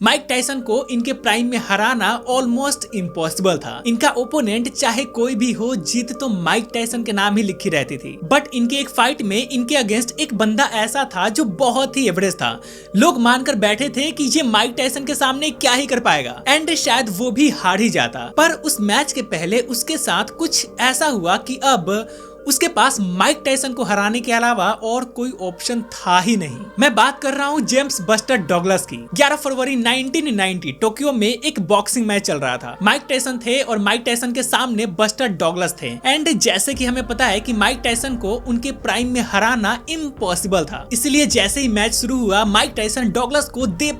Mic Tyson को इनके prime में हराना ऑलमोस्ट इम्पॉसिबल था। इनका ओपोनेंट चाहे कोई भी हो, जीत तो माइक टायसन के नाम ही लिखी रहती थी। बट इनके एक फाइट में इनके अगेंस्ट एक बंदा ऐसा था जो बहुत ही एवरेज था। लोग मानकर बैठे थे कि ये माइक टायसन के सामने क्या ही कर पाएगा, एंड शायद वो भी हार ही जाता। पर उस मैच के पहले उसके साथ कुछ ऐसा हुआ कि अब उसके पास माइक टायसन को हराने के अलावा और कोई ऑप्शन था ही नहीं। मैं बात कर रहा हूँ जेम्स बस्टर डगलस की। 11 फरवरी 1990 टोक्यो में एक बॉक्सिंग मैच चल रहा था। माइक टायसन थे और माइक टायसन के सामने बस्टर डगलस थे। एंड जैसे कि हमें पता है कि माइक टायसन को उनके प्राइम में हराना इम्पॉसिबल था, इसलिए जैसे ही मैच शुरू हुआ माइक टायसन डगलस को दे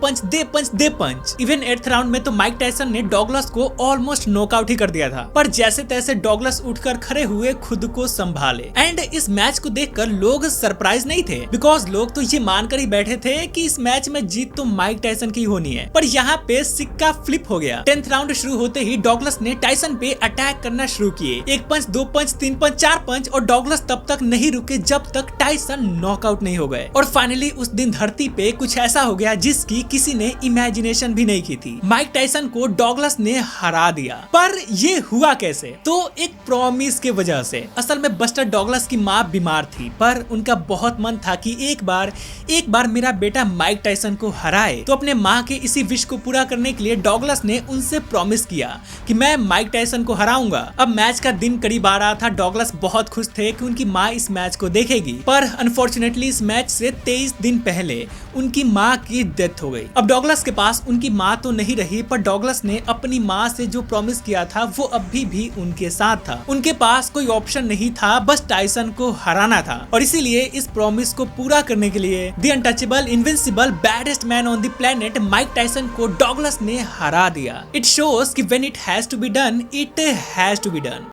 पंच। इवन 8th राउंड में तो माइक टायसन ने डगलस को ऑलमोस्ट नॉकआउट ही कर दिया था। पर जैसे तैसे डगलस उठकर खड़े हुए, खुद को संभाले। एंड इस मैच को देखकर लोग सरप्राइज नहीं थे, बिकॉज लोग तो ये मानकर ही बैठे थे कि इस मैच में जीत तो माइक टायसन की होनी है। पर यहाँ पे सिक्का फ्लिप हो गया। 10th राउंड शुरू होते ही डगलस ने टायसन पे अटैक करना शुरू किए। 1 पंच, 2 पंच, 3 पंच, 4 पंच, और डगलस तब तक नहीं रुके जब तक टायसन नॉकआउट नहीं हो गए। और फाइनली उस दिन धरती पे कुछ ऐसा हो गया जिसकी किसी ने इमेजिनेशन भी नहीं की थी। माइक टायसन को डगलस ने हरा दिया। पर ये हुआ कैसे? तो एक प्रॉमिस के वजह से। असल में बस्टर डगलस की माँ बीमार थी, पर उनका बहुत मन था कि एक बार मेरा बेटा माइक टायसन को हराए। तो अपने माँ के इसी विश को पूरा करने के लिए डगलस ने उनसे प्रॉमिस किया कि मैं माइक टायसन को हराऊंगा। अब मैच का दिन करीब आ रहा था। डगलस बहुत खुश थे कि उनकी माँ इस मैच को देखेगी, पर अनफॉर्चुनेटली इस मैच से 23 दिन पहले उनकी माँ की डेथ हो गई। अब डगलस के पास उनकी माँ तो नहीं रही, पर डगलस ने अपनी माँ से जो प्रॉमिस किया था वो अभी भी उनके साथ था। उनके पास कोई ऑप्शन नहीं था, बस टायसन को हराना था। और इसीलिए इस प्रॉमिस को पूरा करने के लिए the untouchable, invincible, baddest man on the planet Mike Tyson को डगलस ने हरा दिया। इट शोज कि when it has to be done, it has to be done.